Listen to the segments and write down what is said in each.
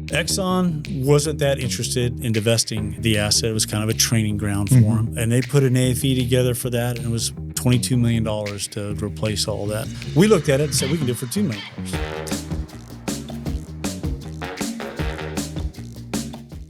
Exxon wasn't that interested in divesting the asset. It was kind of a training ground for them. And they put an AFE together for that, and it was $22 million to replace all that. We looked at it and said, we can do it for $2 million.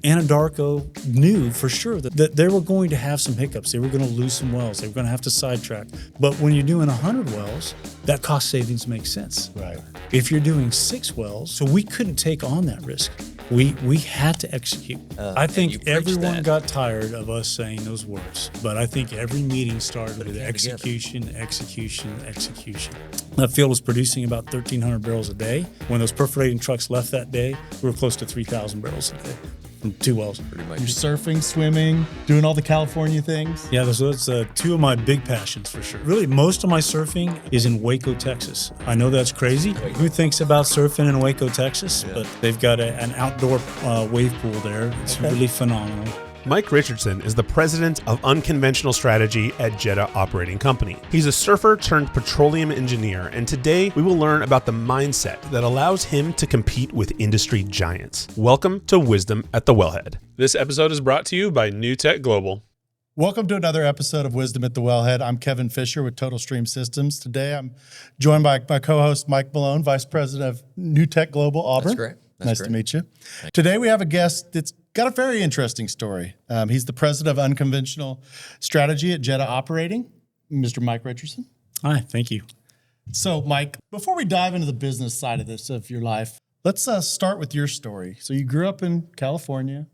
Anadarko knew for sure that they were going to have some hiccups. They were going to lose some wells. They were going to have to sidetrack. But when you're doing 100 wells, that cost savings makes sense. Right. If you're doing 6 wells, so we couldn't take on that risk. We had to execute. I think everyone got tired of us saying those words, but I think every meeting started with execution. That field was producing about 1,300 barrels a day. When those perforating trucks left that day, we were close to 3,000 barrels a day. From 2 wells. Pretty much. You're surfing, swimming, doing all the California things? Yeah, that's 2 of my big passions for sure. Really, most of my surfing is in Waco, Texas. I know that's crazy. Who thinks about surfing in Waco, Texas? Yeah. But they've got an outdoor wave pool there. It's really phenomenal. Mike Richardson is the president of Unconventional Strategy at Jetta Operating Company. He's a surfer turned petroleum engineer, and today we will learn about the mindset that allows him to compete with industry giants. Welcome to Wisdom at the Wellhead. This episode is brought to you by New Tech Global. Welcome to another episode of Wisdom at the Wellhead. I'm Kevin Fisher with Total Stream Systems. Today I'm joined by my co-host Mike Malone, Vice President of New Tech Global, Auburn. That's great. Nice to meet you. Today we have a guest that's got a very interesting story. He's the president of Unconventional Strategy at Jetta Operating, Mr. Mike Richardson. Hi, thank you. So, Mike, before we dive into the business side of this, of your life, let's start with your story. So you grew up in California.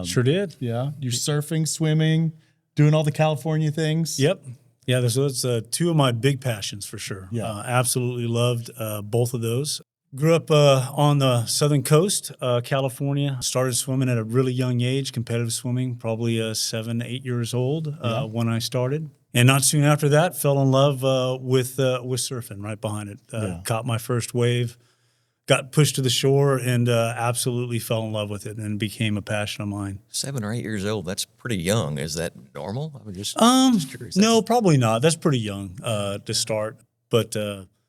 Sure did. Yeah. You're surfing, swimming, doing all the California things. Yep. Yeah, that's 2 of my big passions for sure. Yeah. Absolutely loved both of those. Grew up on the southern coast, California. Started swimming at a really young age, competitive swimming, probably 7, 8 years old when I started. And not soon after that, fell in love with surfing right behind it. Caught my first wave, got pushed to the shore, and absolutely fell in love with it, and became a passion of mine. 7 or 8 years old, that's pretty young. Is that normal? I was just curious. No, probably not. That's pretty young to start, but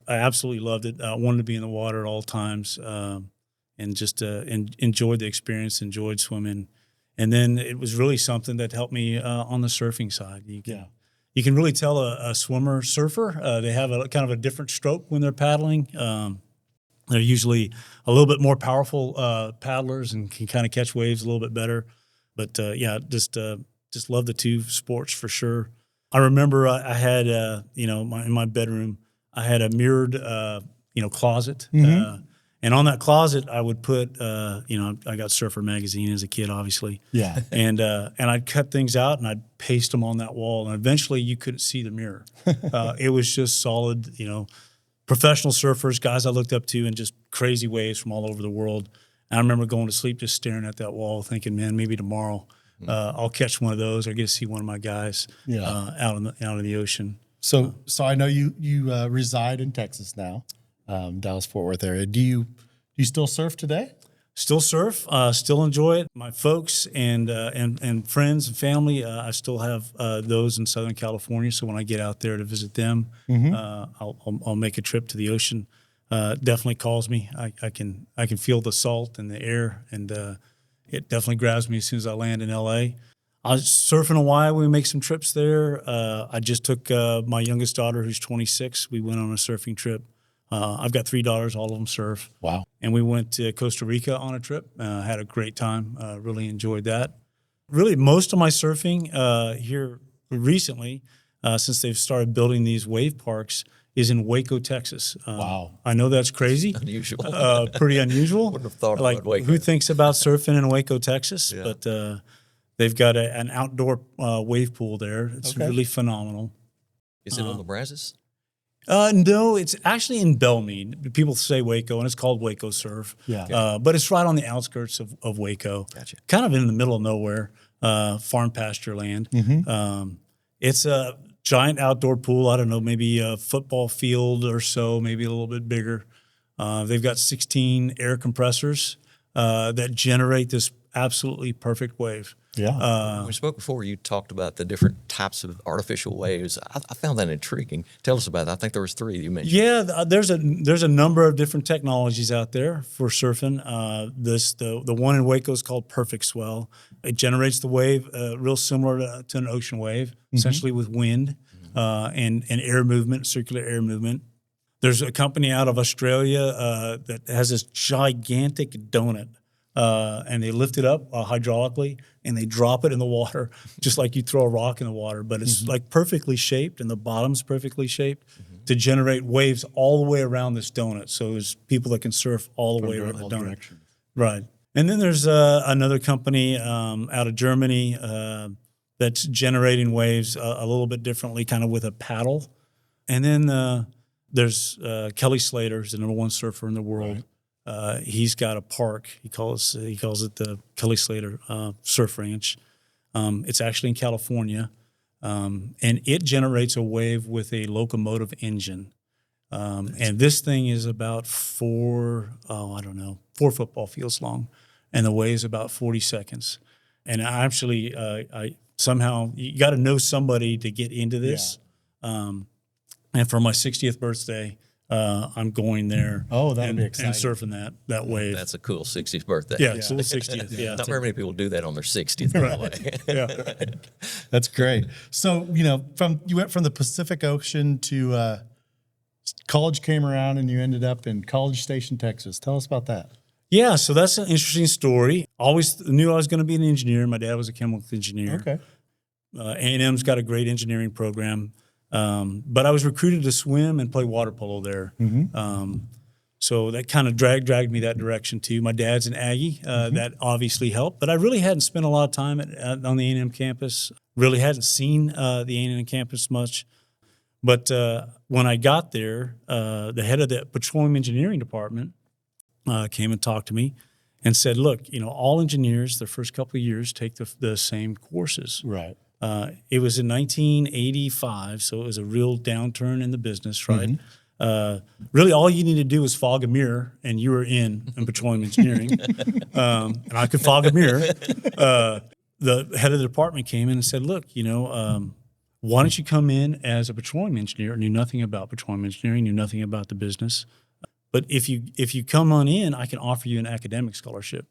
I absolutely loved it. I wanted to be in the water at all times, and just enjoyed the experience, enjoyed swimming. And then it was really something that helped me on the surfing side. You can really tell a surfer. They have a kind of a different stroke when they're paddling. They're usually a little bit more powerful paddlers and can kind of catch waves a little bit better. But just love the 2 sports for sure. I remember I had in my bedroom, I had a mirrored, closet. And on that closet, I would put, I got Surfer magazine as a kid, obviously. Yeah. And I'd cut things out and I'd paste them on that wall. And eventually you couldn't see the mirror. It was just solid, professional surfers, guys I looked up to, and just crazy waves from all over the world. And I remember going to sleep just staring at that wall thinking, man, maybe tomorrow I'll catch one of those or get to see one of my guys out in the ocean. So I know you reside in Texas now, Dallas-Fort Worth area. Do you still surf today? Still surf, still enjoy it. My folks and friends and family, I still have those in Southern California. So when I get out there to visit them, I'll make a trip to the ocean. Definitely calls me. I can feel the salt in the air, and it definitely grabs me as soon as I land in L.A. I was surfing Hawaii. We make some trips there. I just took my youngest daughter, who's 26. We went on a surfing trip. I've got 3 daughters. All of them surf. Wow. And we went to Costa Rica on a trip. Had a great time. Really enjoyed that. Really, most of my surfing here recently, since they've started building these wave parks, is in Waco, Texas. Wow. I know that's crazy. Unusual. Pretty unusual. Wouldn't have thought like, about Waco. Who thinks about surfing in Waco, Texas? Yeah. But they've got an outdoor wave pool there. It's really phenomenal. Is it on the Brazos? No, it's actually in Belmead. People say Waco, and it's called Waco Surf. Yeah. But it's right on the outskirts of Waco. Gotcha. Kind of in the middle of nowhere, farm pasture land. It's a giant outdoor pool. I don't know, maybe a football field or so, maybe a little bit bigger. They've got 16 air compressors that generate this absolutely perfect wave. Yeah. When we spoke before, you talked about the different types of artificial waves. I found that intriguing. Tell us about that. I think there was 3 you mentioned. Yeah, there's a number of different technologies out there for surfing. The one in Waco is called Perfect Swell. It generates the wave real similar to an ocean wave, essentially with wind and air movement, circular air movement. There's a company out of Australia that has this gigantic donut, and they lift it up hydraulically and they drop it in the water, just like you throw a rock in the water. But it's like perfectly shaped, and the bottom's perfectly shaped to generate waves all the way around this donut. So there's people that can surf all the way around the donut. Directions. Right. And then there's another company out of Germany that's generating waves a little bit differently, kind of with a paddle. And then there's Kelly Slater, who's the number 1 surfer in the world. Right. He's got a park. He calls it the Kelly Slater Surf Ranch. It's actually in California, and it generates a wave with a locomotive engine. And this thing is about 4 football fields long, and the wave is about 40 seconds. And I actually, somehow you got to know somebody to get into this. Yeah. And for my 60th birthday, I'm going there. Oh, that'd be exciting. And surfing that wave. That's a cool 60th birthday. Yeah, it's a little 60th. Yeah. Not very many people do that on their 60th, by the way. Yeah. That's great. So, you went from the Pacific Ocean to college came around and you ended up in College Station, Texas. Tell us about that. Yeah, so that's an interesting story. Always knew I was going to be an engineer. My dad was a chemical engineer. Okay. A&M's got a great engineering program. But I was recruited to swim and play water polo there. So that kind of dragged me that direction too. My dad's an Aggie. That obviously helped. But I really hadn't spent a lot of time on the A&M campus. Really hadn't seen the A&M campus much. But when I got there, the head of the petroleum engineering department came and talked to me and said, look, all engineers, their first couple of years take the same courses. Right. It was in 1985, so it was a real downturn in the business, right? Really, all you need to do is fog a mirror, and you were in petroleum engineering. And I could fog a mirror. The head of the department came in and said, look, why don't you come in as a petroleum engineer? Knew nothing about petroleum engineering, knew nothing about the business. But if you come on in, I can offer you an academic scholarship.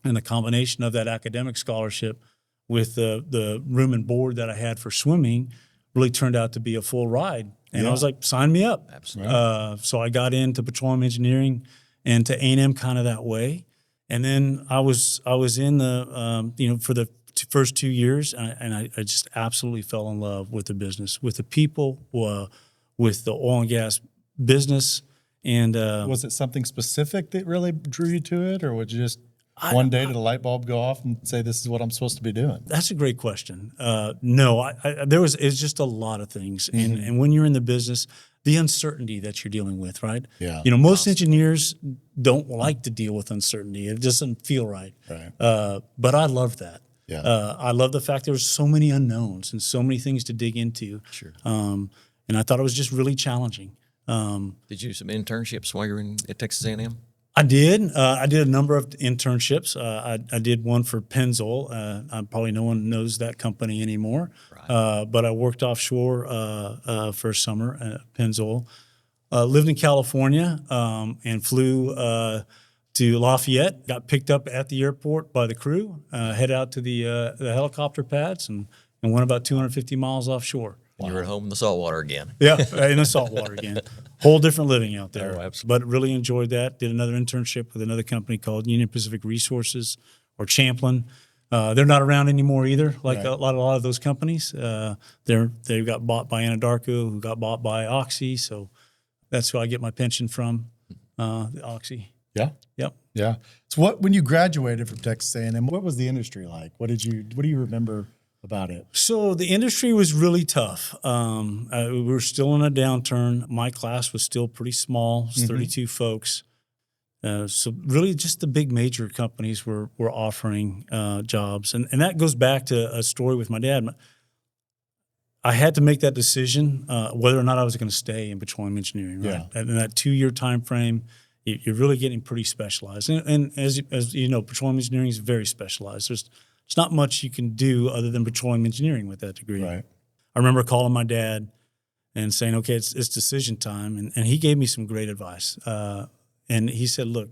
And the combination of that academic scholarship with the room and board that I had for swimming really turned out to be a full ride. And I was like, sign me up. Absolutely. So I got into petroleum engineering and to A&M kind of that way. And then I was in the, for the first 2 years, and I just absolutely fell in love with the business, with the people, with the oil and gas business. And was it something specific that really drew you to it, or was it just one day did a light bulb go off and say, this is what I'm supposed to be doing? That's a great question. No, it's just a lot of things. And when you're in the business, the uncertainty that you're dealing with, right? Yeah. Most engineers don't like to deal with uncertainty. It doesn't feel right. Right. But I love that. Yeah. I love the fact there was so many unknowns and so many things to dig into. Sure. And I thought it was just really challenging. Did you do some internships while you were at Texas A&M? I did. I did a number of internships. I did one for Pennzoil. Probably no one knows that company anymore. Right. But I worked offshore for a summer at Pennzoil. Lived in California and flew to Lafayette. Got picked up at the airport by the crew. Head out to the helicopter pads and went about 250 miles offshore. And you were at home in the saltwater again. Yeah, in the saltwater again. Whole different living out there. Oh, absolutely. But really enjoyed that. Did another internship with another company called Union Pacific Resources or Champlin. They're not around anymore either, like Right. a lot of those companies. They got bought by Anadarko, who got bought by Oxy. So that's who I get my pension from, the Oxy. Yeah. Yep. Yeah. So when you graduated from Texas A&M, what was the industry like? What do you remember about it? So the industry was really tough. We were still in a downturn. My class was still pretty small, 32 folks. So really just the big major companies were offering jobs. And that goes back to a story with my dad. I had to make that decision whether or not I was going to stay in petroleum engineering. Right? Yeah. In that 2-year time frame, you're really getting pretty specialized. And as you know, petroleum engineering is very specialized. There's There's not much you can do other than petroleum engineering with that degree. Right. I remember calling my dad and saying, okay, it's decision time. And he gave me some great advice. And he said, look,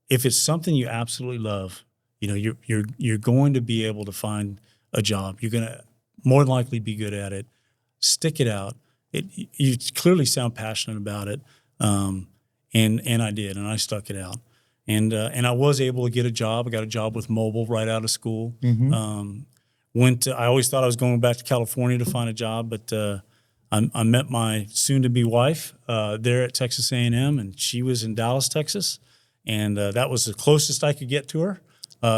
if it's something you absolutely love, you're going to be able to find a job. You're going to more than likely be good at it. Stick it out. You clearly sound passionate about it. And I did, and I stuck it out. And I was able to get a job. I got a job with Mobil right out of school. I always thought I was going back to California to find a job, but I met my soon-to-be wife there at Texas A&M, and she was in Dallas, Texas, and that was the closest I could get to her.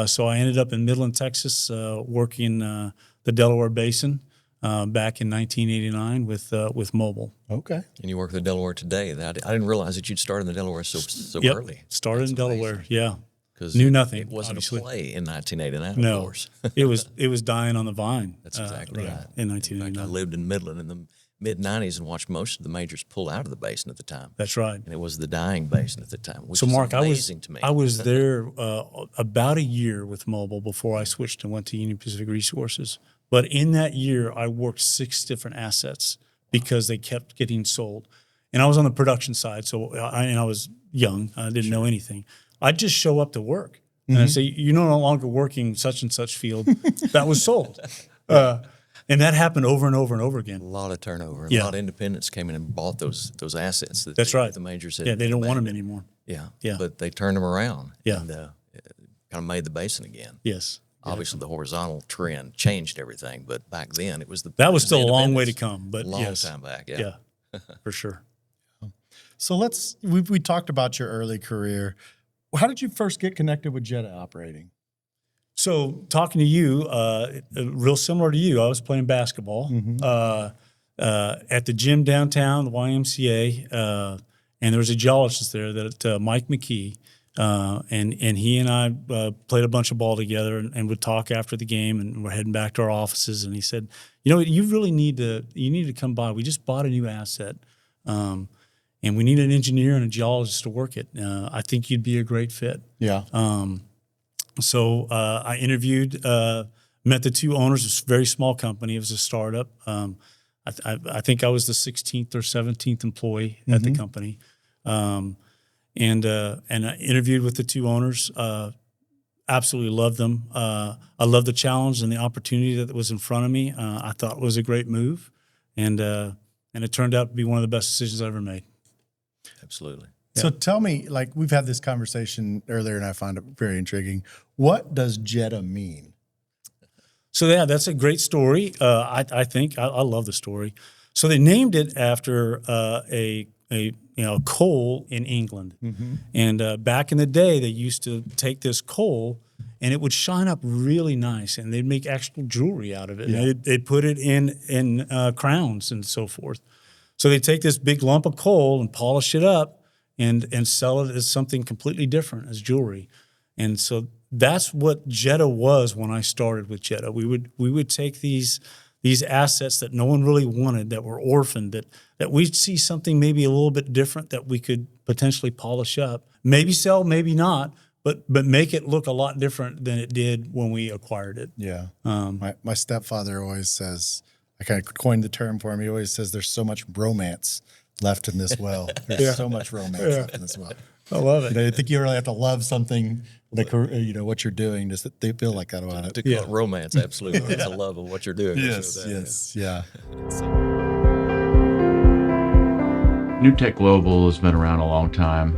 So I ended up in Midland, Texas, working the Delaware Basin back in 1989 with Mobil. Okay. And you work in the Delaware today. I didn't realize that you'd started in the Delaware so Yep. early. Started in Delaware, amazing. yeah. Because Knew nothing. It wasn't obviously. a play in 1989, No, of course. it was dying on the vine. That's exactly right. In In fact, I 1989. lived in Midland in the mid-'90s and watched most of the majors pull out of the basin at the time. That's right. And it was the dying basin at the time, which So, is Mark, amazing to me. I was there about a year with Mobil before I switched and went to Union Pacific Resources. But in that year, I worked 6 different assets because they kept getting sold. And I was on the production side, so I was young. I didn't know anything. I'd just show up to work. And I'd say, you're no longer working such and such field. That was sold. And that happened over and over and over again. A lot of turnover. Yeah. A lot of independents came in and bought those assets. That's right. The majors had. Yeah, they don't want them abandoned. anymore. Yeah. Yeah. But they turned them around. Yeah. And kind of made the basin again. Yes. Obviously, the horizontal trend changed everything, but back then it was the That was it still a long way to independents. come, but long yes. time back. Yeah, for sure. So we talked about your early career. How did you first get connected with Jetta Operating? So talking to you, real similar to you, I was playing basketball at the gym downtown, the YMCA, and there was a geologist there that Mike McKee, and he and I played a bunch of ball together and would talk after the game, and we're heading back to our offices. And he said, you really need to come by. We just bought a new asset, and we need an engineer and a geologist to work it. I think you'd be a great fit. Yeah. So I interviewed, met the 2 owners. It was a very small company. It was a startup. I think I was the 16th or 17th employee at the company. And I interviewed with the 2 owners. Absolutely loved them. I loved the challenge and the opportunity that was in front of me. I thought it was a great move. And it turned out to be one of the best decisions I ever made. Absolutely. So tell me, we've had this conversation earlier, and I found it very intriguing. What does Jetta mean? So yeah, that's a great story. I think I love the story. So they named it after a coal in England, and back in the day, they used to take this coal and it would shine up really nice, and they'd make actual jewelry out of it. Yeah. And they'd put it in crowns and so forth. So they take this big lump of coal and polish it up and sell it as something completely different, as jewelry. And so that's what Jetta was when I started with Jetta. We would take these assets that no one really wanted, that were orphaned, that we'd see something maybe a little bit different that we could potentially polish up, maybe sell, maybe not, but make it look a lot different than it did when we acquired it. Yeah. My stepfather always says, I kind of coined the term for him. He always says there's so much romance left in this well. There's so much romance left in this well. I love it. I think you really have to love something, what you're doing, just that they feel like that about it. To call it romance, absolutely. It's a love of what you're doing. Yes, yeah. New Tech Global has been around a long time,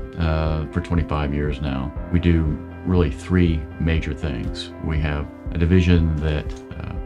for 25 years now. We do really 3 major things. We have a division that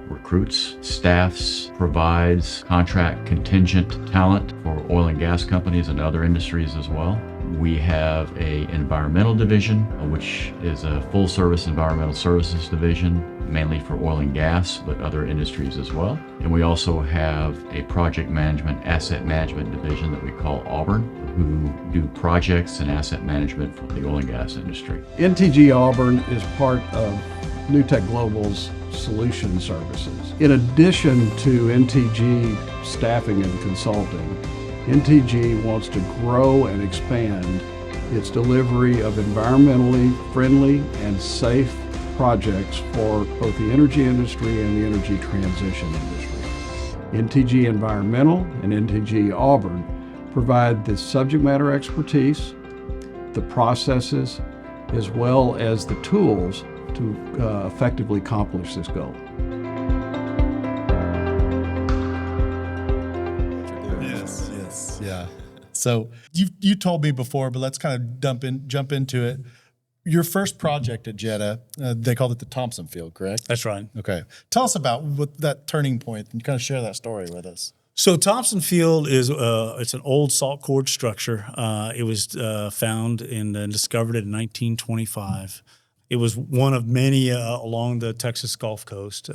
recruits, staffs, provides contract contingent talent for oil and gas companies and other industries as well. We have a environmental division, which is a full-service environmental services division, mainly for oil and gas, but other industries as well. And we also have a project management, asset management division that we call Auburn, who do projects and asset management for the oil and gas industry. NTG Auburn is part of New Tech Global's solution services. In addition to NTG staffing and consulting, NTG wants to grow and expand its delivery of environmentally friendly and safe projects for both the energy industry and the energy transition industry. NTG Environmental and NTG Auburn provide the subject matter expertise, the processes, as well as the tools to effectively accomplish this goal. Yes, yeah. So you told me before, but let's kind of jump into it. Your first project at Jetta, they called it the Thompson Field, correct? That's right. Okay. Tell us about what that turning point and kind of share that story with us. So Thompson Field is it's an old salt cord structure. It was found and discovered in 1925. It was one of many along the Texas Gulf Coast.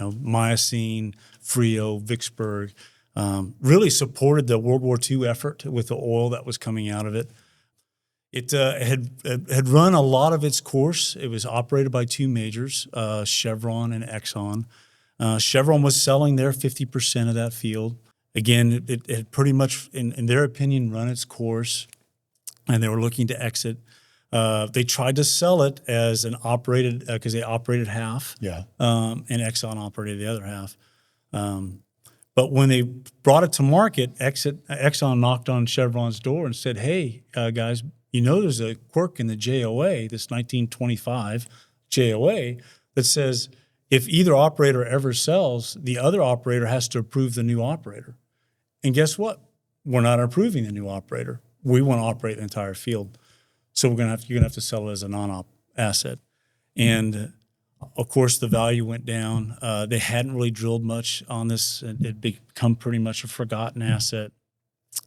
Miocene, Frio, Vicksburg. Really supported the World War II effort with the oil that was coming out of it. It had run a lot of its course. It was operated by two majors, Chevron and Exxon. Chevron was selling their 50% of that field. Again, it had pretty much, in their opinion, run its course, and they were looking to exit. They tried to sell it as an operated, because they operated half, and Exxon operated the other half. But when they brought it to market, Exxon knocked on Chevron's door and said, hey, guys, there's a quirk in the JOA, this 1925 JOA, that says if either operator ever sells, the other operator has to approve the new operator. And guess what? We're not approving the new operator. We want to operate the entire field. So you're gonna have to sell it as a non-op asset. And of course, the value went down. They hadn't really drilled much on this. It had become pretty much a forgotten asset.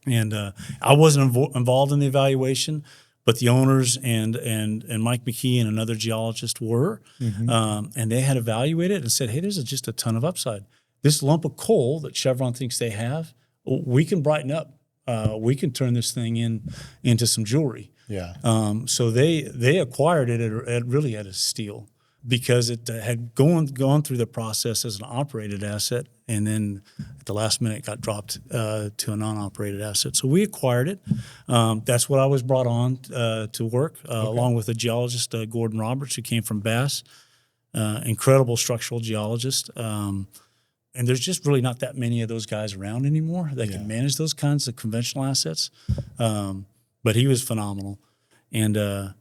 And I wasn't involved in the evaluation, but the owners and Mike McKee and another geologist were. And they had evaluated it and said, hey, there's just a ton of upside. This lump of coal that Chevron thinks they have, we can brighten up. We can turn this thing into some jewelry. Yeah. So they acquired it at a steal, because it had gone through the process as an operated asset, and then at the last minute got dropped to a non-operated asset. So we acquired it. That's what I was brought on to work, along with a geologist, Gordon Roberts, who came from Bass, incredible structural geologist. And there's just really not that many of those guys around anymore that can manage those kinds of conventional assets. But he was phenomenal. And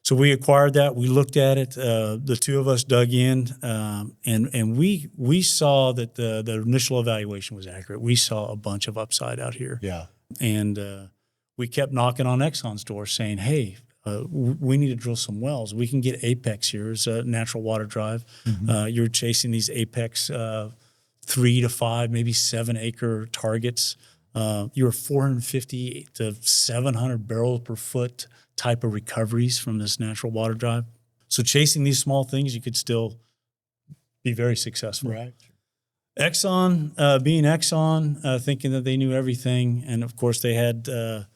so we acquired that. We looked at it. The two of us dug in, and we saw that the initial evaluation was accurate. We saw a bunch of upside out here. Yeah. And we kept knocking on Exxon's door saying, hey, we need to drill some wells. We can get Apex here as a natural water drive. You're chasing these Apex 3 to 5, maybe 7 acre targets. You're 450 to 700 barrels per foot type of recoveries from this natural water drive. So chasing these small things, you could still be very successful. Right. Exxon, being Exxon, thinking that they knew everything, and of course they had their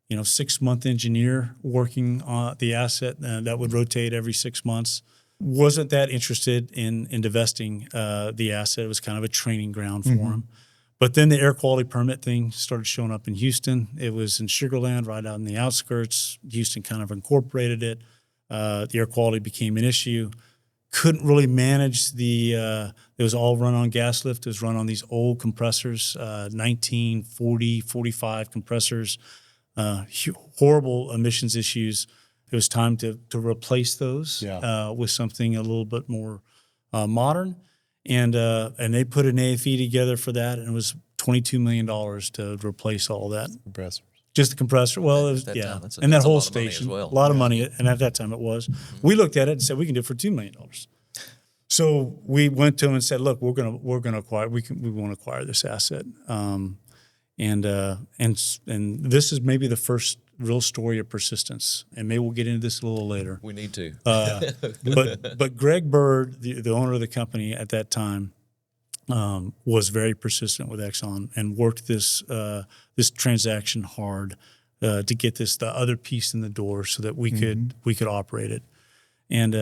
6-month engineer working on the asset that would rotate every 6 months. Wasn't that interested in divesting the asset. It was kind of a training ground for them. But then the air quality permit thing started showing up in Houston. It was in Sugar Land, right out in the outskirts. Houston kind of incorporated it. The air quality became an issue. Couldn't really manage it was all run on gas lift. It was run on these old compressors, 1940, 45 compressors, horrible emissions issues. It was time to replace those with something a little bit more modern. And they put an AFE together for that, and it was $22 million to replace all that. Compressors. Just the compressor. Well, it was, and that whole station, a lot of money, and at that time it was. We looked at it and said we can do it for $2 million. So we went to them and said, look, we're gonna acquire. We want to acquire this asset. And this is maybe the first real story of persistence, and maybe we'll get into this a little later. We need to. But Greg Bird, the owner of the company at that time, was very persistent with Exxon and worked this transaction hard to get the other piece in the door so that we could operate it. And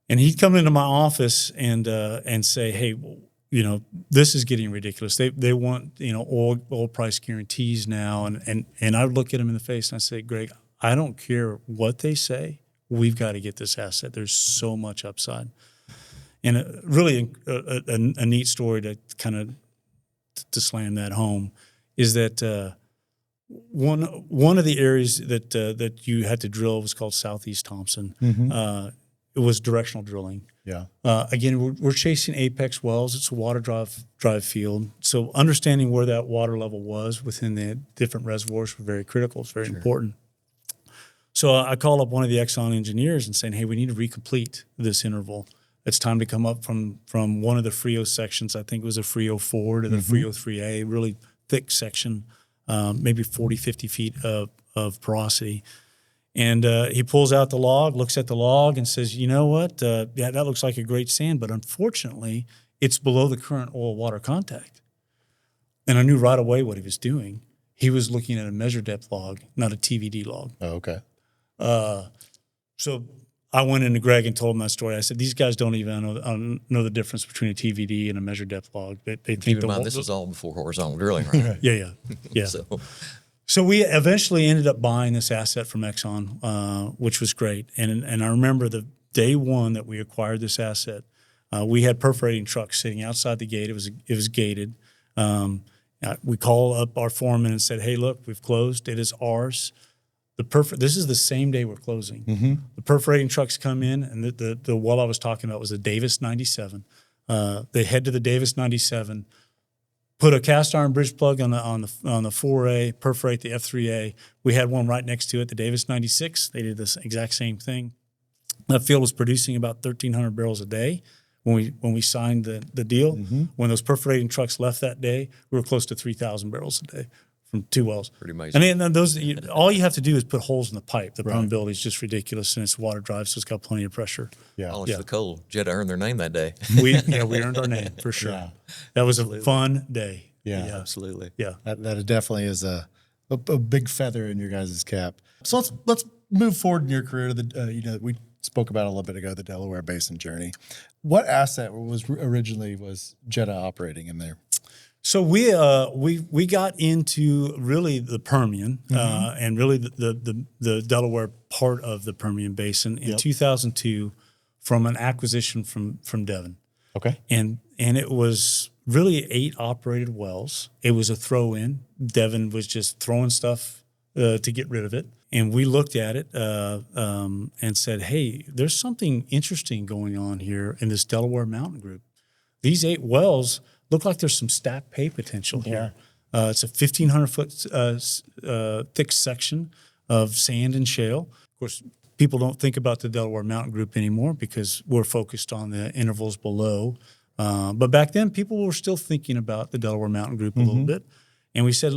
he'd come into my office and say, hey, this is getting ridiculous. They want, oil price guarantees now. And I would look at him in the face and I say, Greg, I don't care what they say we've got to get this asset. There's so much upside. And really a neat story to kind of to slam that home is that one of the areas that you had to drill was called Southeast Thompson. It was directional drilling. Yeah. Again, we're chasing apex wells. It's a water drive field. So understanding where that water level was within the different reservoirs were very critical. It's very important. So I called up one of the Exxon engineers and saying, hey, we need to recomplete this interval. It's time to come up from one of the Frio sections. I think it was a Frio 4 to the Frio 3A, really thick section, maybe 40, 50 feet of porosity. And he pulls out the log, looks at the log, and says, you know what? Yeah, that looks like a great sand, but unfortunately, it's below the current oil-water contact. And I knew right away what he was doing. He was looking at a measure depth log, not a TVD log. Oh, okay. So I went into Greg and told him that story. I said, these guys don't even know the difference between a TVD and a measure depth log. They think Keep in mind, this was all before horizontal drilling, right? Yeah. So we eventually ended up buying this asset from Exxon, which was great. And I remember the day one that we acquired this asset, we had perforating trucks sitting outside the gate. It was gated. We call up our foreman and said, hey, look, we've closed. It is ours. This is the same day we're closing. The perforating trucks come in, and the well I was talking about was a Davis 97. They head to the Davis 97, put a cast iron bridge plug on the 4A, perforate the F3A. We had one right next to it, the Davis 96. They did this exact same thing. That field was producing about 1,300 barrels a day when we signed the deal. When those perforating trucks left that day, we were close to 3,000 barrels a day from 2 wells. Pretty amazing. And then all you have to do is put holes in the pipe. The permeability is just ridiculous, and it's water drive, so it's got plenty of pressure. Yeah. Polish the coal. Jetta earned their name that day. We earned our name for sure. Yeah. That was a fun day. Yeah. Absolutely. Yeah. That definitely is a big feather in your guys' cap. So let's move forward in your career to the we spoke about a little bit ago, the Delaware Basin journey. What asset was Jetta Operating in there? So we got into really the Permian and really the Delaware part of the Permian Basin in 2002 from an acquisition from Devon. Okay. And it was really 8 operated wells. It was a throw-in. Devon was just throwing stuff to get rid of it. And we looked at it and said, hey, there's something interesting going on here in this Delaware Mountain Group. These 8 wells look like there's some stacked pay potential here. It's a 1,500-foot thick section of sand and shale. Of course, people don't think about the Delaware Mountain Group anymore because we're focused on the intervals below. But back then, people were still thinking about the Delaware Mountain Group a little bit. And we said,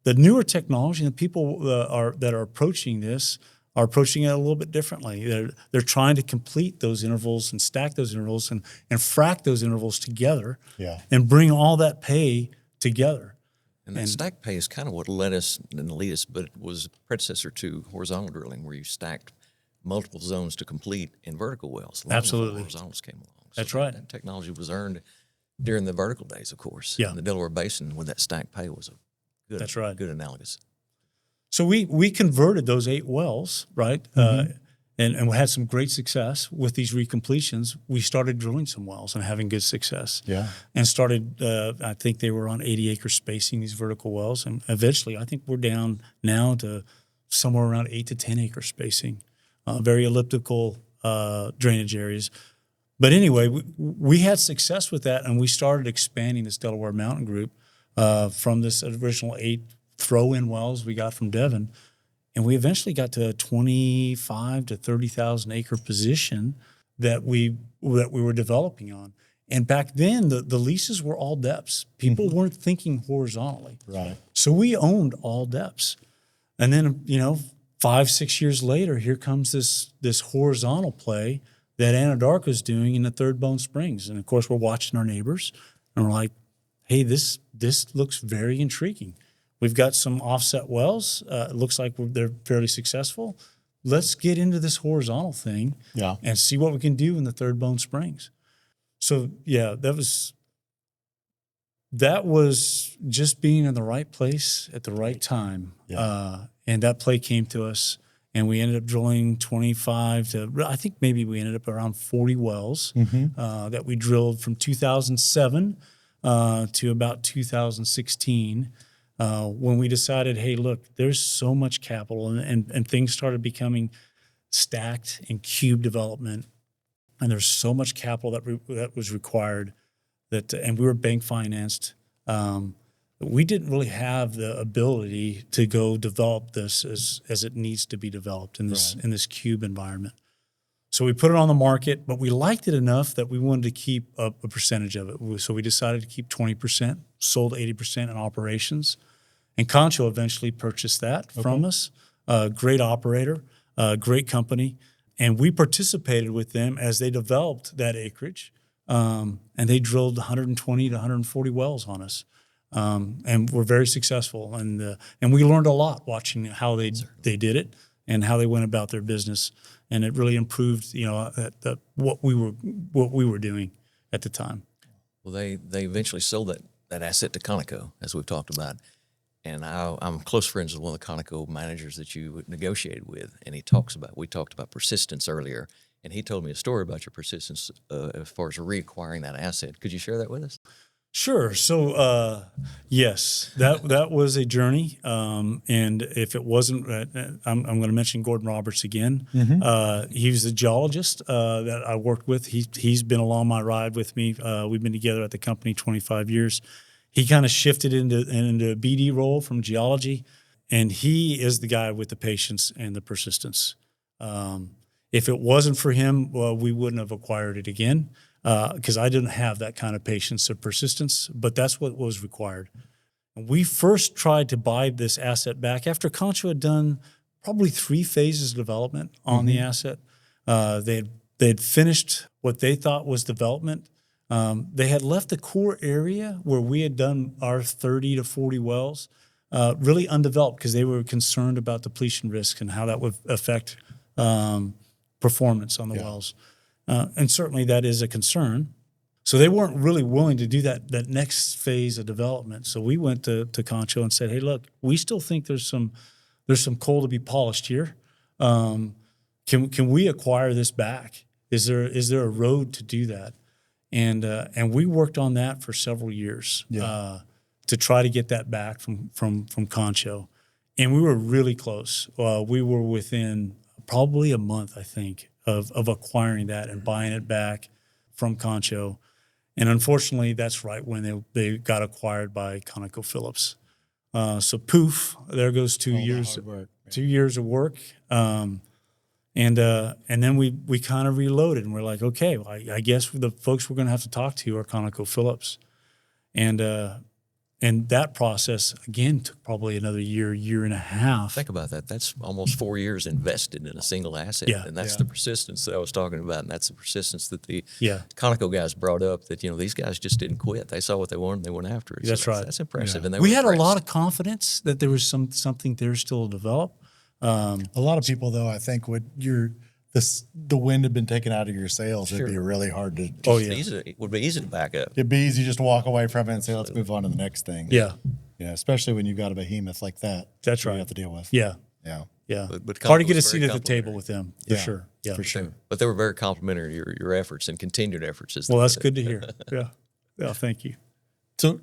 the newer technology and the people that are approaching this are approaching it a little bit differently. They're trying to complete those intervals and stack those intervals and frack those intervals together and bring all that pay together. And that stack pay is kind of what led us, but it was a predecessor to horizontal drilling where you stacked multiple zones to complete in vertical wells. Absolutely. Horizontals came along. That's right. That technology was earned during the vertical days, of course. Yeah. In the Delaware Basin with that stack pay was a good, That's right. good analogous. So we converted those 8 wells, right? And we had some great success with these recompletions. We started drilling some wells and having good success. Yeah. And started, I think they were on 80-acre spacing, these vertical wells. And eventually, I think we're down now to somewhere around 8 to 10-acre spacing, very elliptical drainage areas. But anyway, we had success with that, and we started expanding this Delaware Mountain Group from this original 8 throw-in wells we got from Devon, and we eventually got to a 25 to 30,000 acre position that we were developing on. And back then, the leases were all depths. People weren't thinking horizontally. Right. So we owned all depths. And then, 5-6 years later, here comes this horizontal play that Anadarko's doing in the Third Bone Springs. And of course, we're watching our neighbors, and we're like, hey, this looks very intriguing. We've got some offset wells. It looks like they're fairly successful. Let's get into this horizontal thing and see what we can do in the Third Bone Springs. So, that was just being in the right place at the right time. Yeah. And that play came to us, and we ended up drilling 25 to, I think maybe we ended up around 40 wells that we drilled from 2007 to about 2016. When we decided, hey, look, there's so much capital, and things started becoming stacked in cube development, and there's so much capital that was required and we were bank financed. We didn't really have the ability to go develop this as it needs to be developed in this cube environment. So we put it on the market, but we liked it enough that we wanted to keep a percentage of it. So we decided to keep 20%, sold 80% in operations. And Concho eventually purchased that from us. Great operator, great company. And we participated with them as they developed that acreage. And they drilled 120 to 140 wells on us. And were very successful. And we learned a lot watching how they did it and how they went about their business. And it really improved, what we were doing at the time. Well, they eventually sold that asset to Conoco, as we've talked about. And I'm close friends with one of the Conoco managers that you negotiated with, and we talked about persistence earlier, and he told me a story about your persistence as far as reacquiring that asset. Could you share that with us? Sure. So, yes, that was a journey. And if it wasn't, I'm going to mention Gordon Roberts again. He was the geologist that I worked with. He's been along my ride with me. We've been together at the company 25 years. He kind of shifted into a BD role from geology, and he is the guy with the patience and the persistence. If it wasn't for him, well, we wouldn't have acquired it again. Because I didn't have that kind of patience or persistence, but that's what was required. And we first tried to buy this asset back after Concho had done probably 3 phases of development on the asset. They had finished what they thought was development. They had left the core area where we had done our 30 to 40 wells really undeveloped because they were concerned about depletion risk and how that would affect performance on the wells. And certainly that is a concern. So they weren't really willing to do that next phase of development. So we went to Concho and said, hey, look, we still think there's some coal to be polished here. Can we acquire this back? Is there a road to do that? And we worked on that for several years to try to get that back from Concho. And we were really close. We were within probably a month, I think, of acquiring that and buying it back from Concho. And unfortunately, that's right when they got acquired by ConocoPhillips. So poof, there goes 2 years. 2 years of work. And then we kind of reloaded, and we're like, okay, well, I guess the folks we're going to have to talk to are ConocoPhillips. And that process, again, took probably another year and a half. Think about that. That's almost 4 years invested in a single asset. Yeah. And that's the persistence that I was talking about. And that's the persistence that the Yeah. Conoco guys brought up, that, these guys just didn't quit. They saw what they wanted and they went after it. That's right. That's impressive. And they We were had a impressed. lot of confidence that there was something there still to develop. A lot of people, though, I think the wind had been taken out of your sails. It'd be really hard to. It would be easy to back up. It'd be easy just to walk away from it and say, let's move on to the next thing. Yeah. Yeah, especially when you've got a behemoth like that. That's you right. have to deal with. Yeah. Yeah. Yeah. But hard to get a Conoco's seat very at the table complimentary. with them, for Yeah, sure. Yeah. for sure. But they were very complimentary to your efforts and continued efforts. Well, that's good to hear. Yeah. Yeah. Thank you. So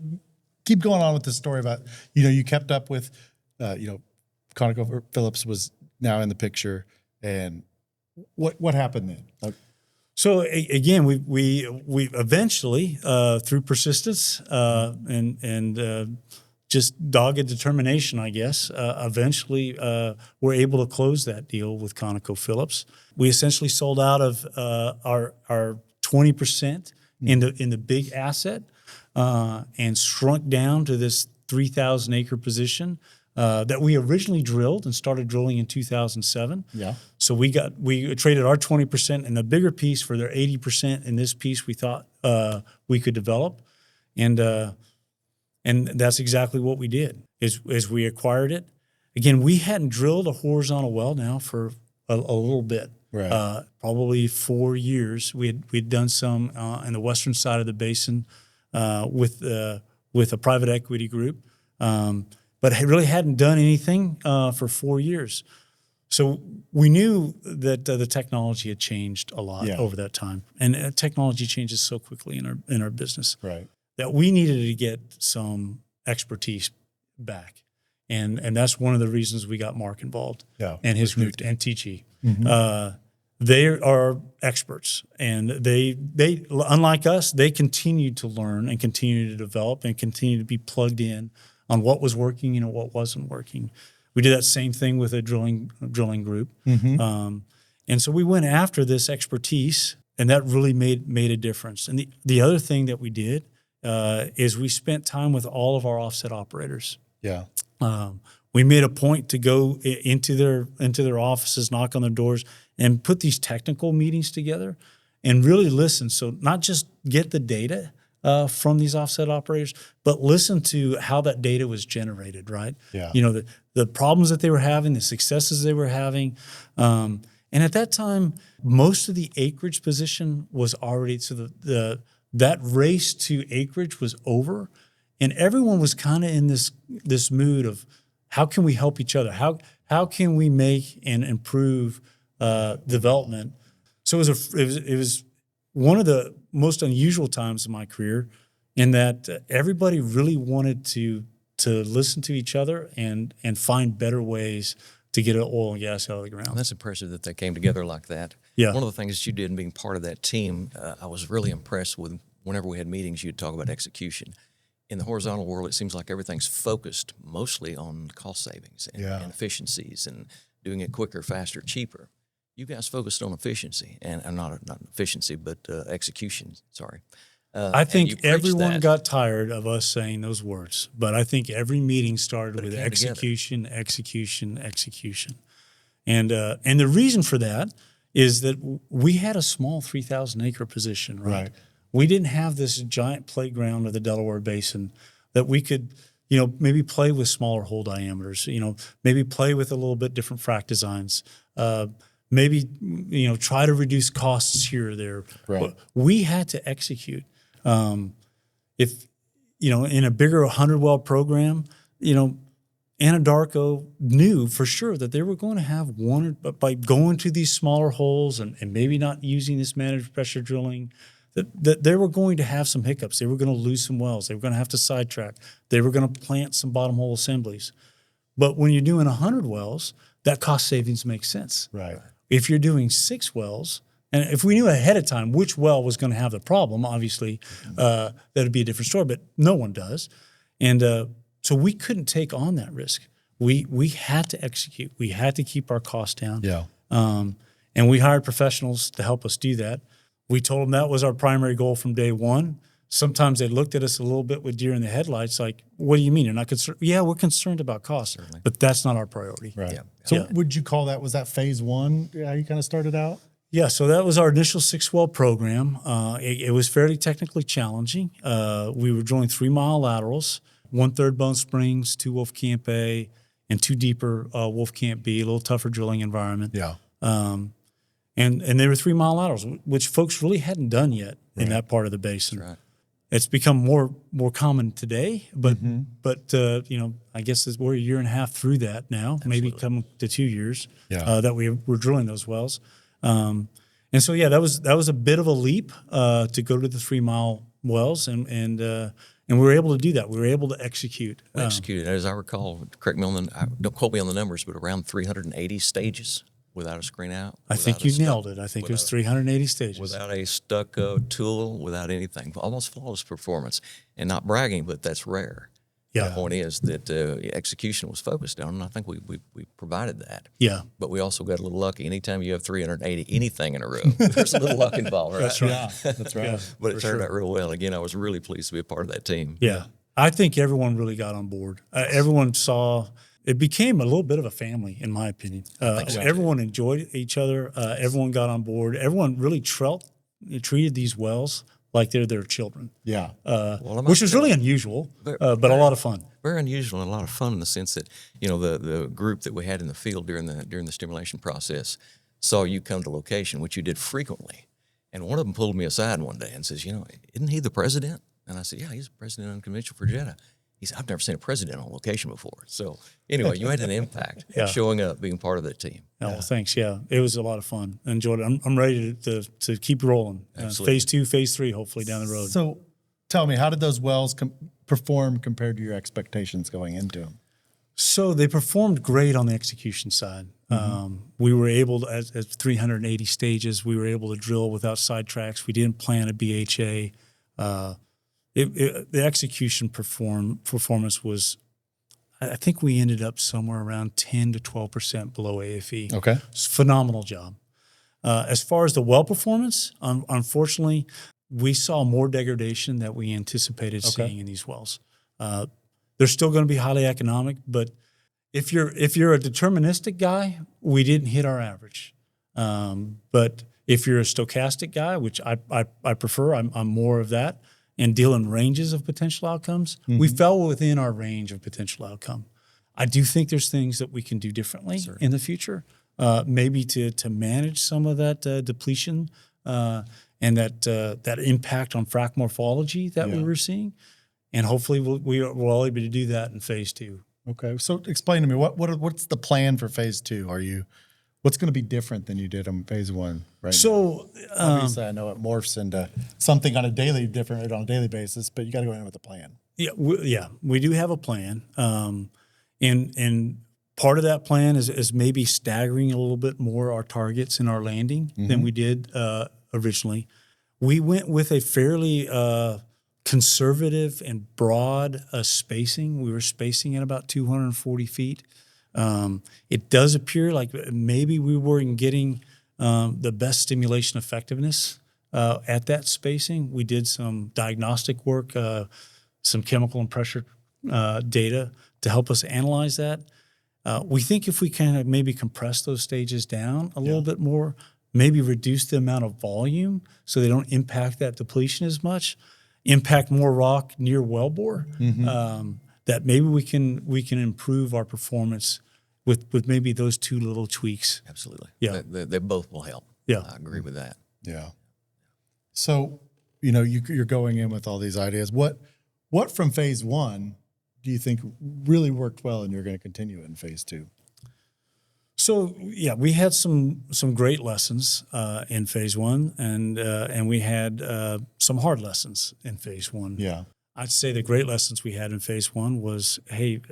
keep going on with the story about, you kept up with, ConocoPhillips was now in the picture, and what happened then? So again, we eventually through persistence and just dogged determination, I guess, eventually were able to close that deal with ConocoPhillips. We essentially sold out of our 20% in the big asset and shrunk down to this 3,000 acre position that we originally drilled and started drilling in 2007. Yeah. So we traded our 20% in the bigger piece for their 80% in this piece we thought we could develop. And that's exactly what we did is we acquired it. Again, we hadn't drilled a horizontal well now for a little bit. Right. Probably 4 years. We'd done some in the western side of the basin with a private equity group. But I really hadn't done anything for 4 years. So we knew that the technology had changed a lot over that time, and technology changes so quickly in our business that we needed to get some expertise back, and that's one of the reasons we got Mark involved and his group and TG. They are experts, and they unlike us, they continue to learn and continue to develop and continue to be plugged in on what was working and what wasn't working. We did that same thing with a drilling group. And so we went after this expertise, and that really made a difference. And the other thing that we did is we spent time with all of our offset operators. We made a point to go into their offices, knock on their doors, and put these technical meetings together and really listen. So not just get the data from these offset operators, but listen to how that data was generated, right? You know, the problems that they were having, the successes they were having. And at that time, most of the acreage position was already, so that race to acreage was over. And everyone was kind of in this mood of, how can we help each other? How can we make and improve development? So it was one of the most unusual times in my career, in that everybody really wanted to listen to each other and find better ways to get oil and gas out of the ground. And that's impressive that they came together like that. One of the things that you did in being part of that team, I was really impressed with. Whenever we had meetings, you'd talk about execution. In the horizontal world, it seems like everything's focused mostly on cost savings and efficiencies and doing it quicker, faster, cheaper. You guys focused on efficiency, and not efficiency, but execution. Sorry. I think everyone got tired of us saying those words, but I think every meeting started with execution, execution, execution. And the reason for that is that we had a small 3,000 acre position, right? We didn't have this giant playground of the Delaware Basin that we could, maybe play with smaller hole diameters, maybe play with a little bit different frac designs, maybe, try to reduce costs here or there. But we had to execute. If, in a bigger 100 well program, Anadarko knew for sure that they were going to have one, but by going to these smaller holes and maybe not using this managed pressure drilling, that they were going to have some hiccups. They were going to lose some wells. They were going to have to sidetrack. They were going to plant some bottom hole assemblies. But when you're doing 100 wells, that cost savings makes sense. If you're doing 6 wells, and if we knew ahead of time which well was going to have the problem, obviously that would be a different story, but no one does. And so we couldn't take on that risk. We had to execute. We had to keep our costs down. And we hired professionals to help us do that. We told them that was our primary goal from day one. Sometimes they looked at us a little bit with deer in the headlights, like, what do you mean? You're not concerned? Yeah, we're concerned about costs, but that's not our priority. So would you call that, was that phase one, how you kind of started out? Yeah, so that was our initial 6-well program. It was fairly technically challenging. We were drilling 3-mile laterals, 1/3 Bone Springs, 2 Wolfcamp A, and 2 deeper Wolfcamp B, a little tougher drilling environment. And they were 3-mile laterals, which folks really hadn't done yet in that part of the basin. It's become more common today, but I guess we're a year and a half through that now, maybe coming to 2 years that we're drilling those wells. And so that was a bit of a leap to go to the 3-mile wells, and we were able to do that. We were able to execute. Executed, as I recall. Correct me don't quote me on the numbers, but around 380 stages. Without a screen out. I think you nailed it. I think it was 380 stages. Without a stuck tool, without anything. Almost flawless performance. And not bragging, but that's rare. The point is that execution was focused on, and I think we provided that. But we also got a little lucky. Anytime you have 380 anything in a row, there's a little luck involved, right? That's right. That's right. But it turned out real well. Again, I was really pleased to be a part of that team. I think everyone really got on board. Everyone saw... It became a little bit of a family, in my opinion. Everyone enjoyed each other. Everyone got on board. Everyone really treated these wells like they're their children. Which was really unusual, but a lot of fun. Very unusual and a lot of fun in the sense that the group that we had in the field during the stimulation process saw you come to location, which you did frequently. And one of them pulled me aside one day and says, "Isn't he the president?" And I said, "Yeah, he's the president of Unconventional for Jetta." he said, I've never seen a president on location before. So anyway, you had an impact Yeah. showing up, being part of that team. Oh, well, thanks. Yeah, it was a lot of fun. I enjoyed it. I'm ready to keep rolling. Absolutely. Phase 2, phase 3, hopefully down the road. So tell me, how did those wells perform compared to your expectations going into them? So they performed great on the execution side. We were able to, at 380 stages, we were able to drill without sidetracks. We didn't plan a BHA. The execution performance was, I think we ended up somewhere around 10 to 12% below AFE. Okay. It's a phenomenal job. As far as the well performance, unfortunately, we saw more degradation than we anticipated seeing in these wells. They're still going to be highly economic, but if you're a deterministic guy, we didn't hit our average. But if you're a stochastic guy, which I prefer, I'm more of that, and deal in ranges of potential outcomes, we fell within our range of potential outcome. I do think there's things that we can do differently in the future, maybe to manage some of that depletion and that impact on frac morphology that we were seeing. And hopefully we're all able to do that in phase 2. Okay. So explain to me, what's the plan for phase 2? What's going to be different than you did in phase 1 right So now? Obviously, I know it morphs into something on a daily basis, but you got to go in with a plan. we do have a plan. And part of that plan is maybe staggering a little bit more our targets in our landing than we did originally. We went with a fairly conservative and broad spacing. We were spacing at about 240 feet. It does appear like maybe we weren't getting the best stimulation effectiveness at that spacing. We did some diagnostic work, some chemical and pressure data to help us analyze that. We think if we kind of maybe compress those stages down a little bit more, maybe reduce the amount of volume so they don't impact that depletion as much, impact more rock near wellbore, that maybe we can improve our performance with maybe those two little tweaks. Absolutely. Yeah. They both will help. Yeah. I agree with that. Yeah. So, you're going in with all these ideas. What from phase 1 do you think really worked well and you're going to continue in phase 2? So we had some great lessons in phase 1, and we had some hard lessons in phase 1. Yeah. I'd say the great lessons we had in phase 1 was, hey,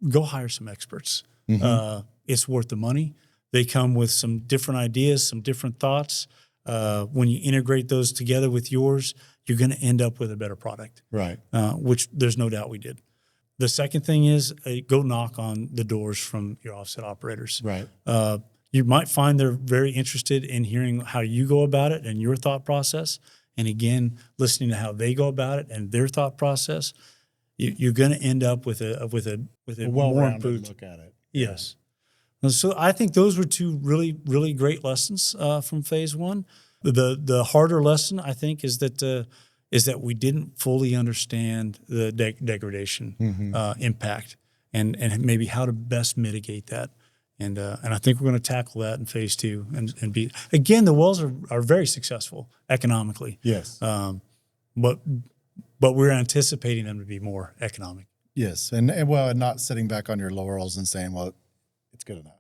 go hire some experts. It's worth the money. They come with some different ideas, some different thoughts. When you integrate those together with yours, you're going to end up with a better product. Right. Which there's no doubt we did. The second thing is go knock on the doors from your offset operators. Right. You might find they're very interested in hearing how you go about it and your thought process. And again, listening to how they go about it and their thought process, you're going to end up with a more well-rounded improved look at it. Yes. So I think those were two really, really great lessons from phase 1. The harder lesson, I think, is that we didn't fully understand the degradation impact and maybe how to best mitigate that. And I think we're going to tackle that in phase 2 and be, again, the wells are very successful economically. Yes. But we're anticipating them to be more economic. Yes. And not sitting back on your laurels and saying, well, it's good enough.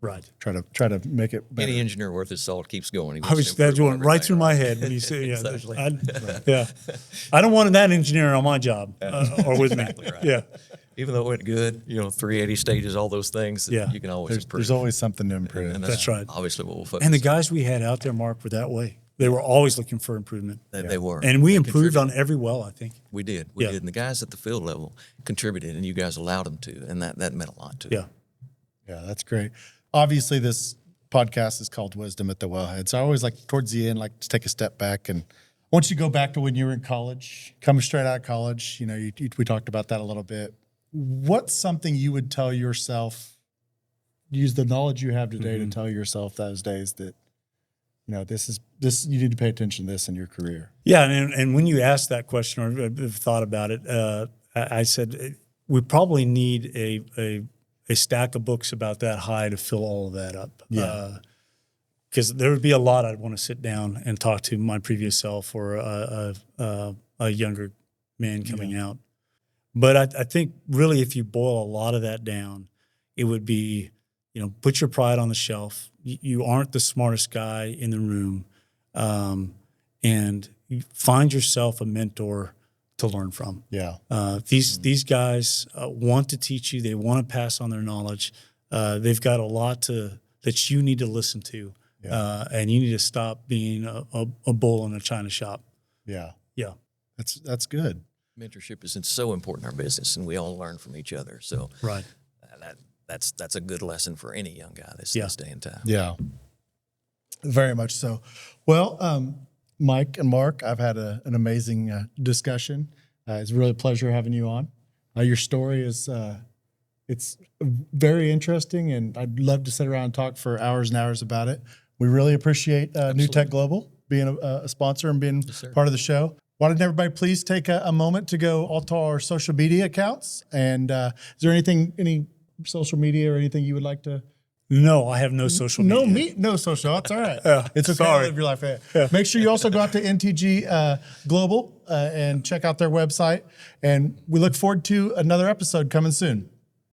Right. Try to make it better. Any engineer worth his salt keeps going. I was that went right through my head when you said, I don't want that engineer on my job or with me. Exactly right. Yeah. Even though it went good, 380 stages, all those things, you can always improve. There's always something to improve. And That's right. Obviously what we'll focus And the on. guys we had out there, Mark, were that way. They were always looking for improvement. They were. And we They improved on contributed. every well, I think. We did. Yeah. And the guys at the field level contributed, and you guys allowed them to, and that meant a lot to Yeah. Yeah, that's great. Obviously, this podcast is called Wisdom at the Wellhead. So I always like towards the end, like to take a step back. And once you go back to when you were in college, coming straight out of college, we talked about that a little bit. What's something you would tell yourself, use the knowledge you have today to tell yourself those days that, this, you need to pay attention to this in your career? Yeah. And when you asked that question or have thought about it, I said, we probably need a stack of books about that high to fill all of that up. Yeah. Because there would be a lot I'd want to sit down and talk to my previous self or a younger man coming out. But I think really if you boil a lot of that down, it would be, put your pride on the shelf. You aren't the smartest guy in the room. And you find yourself a mentor to learn from. Yeah. These guys want to teach you. They want to pass on their knowledge. They've got a lot that you need to listen to. Yeah. And you need to stop being a bull in a china shop. Yeah. Yeah. That's good. Mentorship is so important in our business, and we all learn from each other. So right. That's a good lesson for any young guy this day and time. Yeah. Very much so. Well, Mike and Mark, I've had an amazing discussion. It's really a pleasure having you on. Your story is it's very interesting, and I'd love to sit around and talk for hours and hours about it. We really appreciate New Tech Global being a sponsor and being part of the show. Why don't everybody please take a moment to go all to our social media accounts? And is there any social media or anything you would like to? No, I have no social media. No social. That's all right. It's okay. Sorry. Live your life. Yeah. Make sure you also go out to NTG Global and check out their website. And we look forward to another episode coming soon.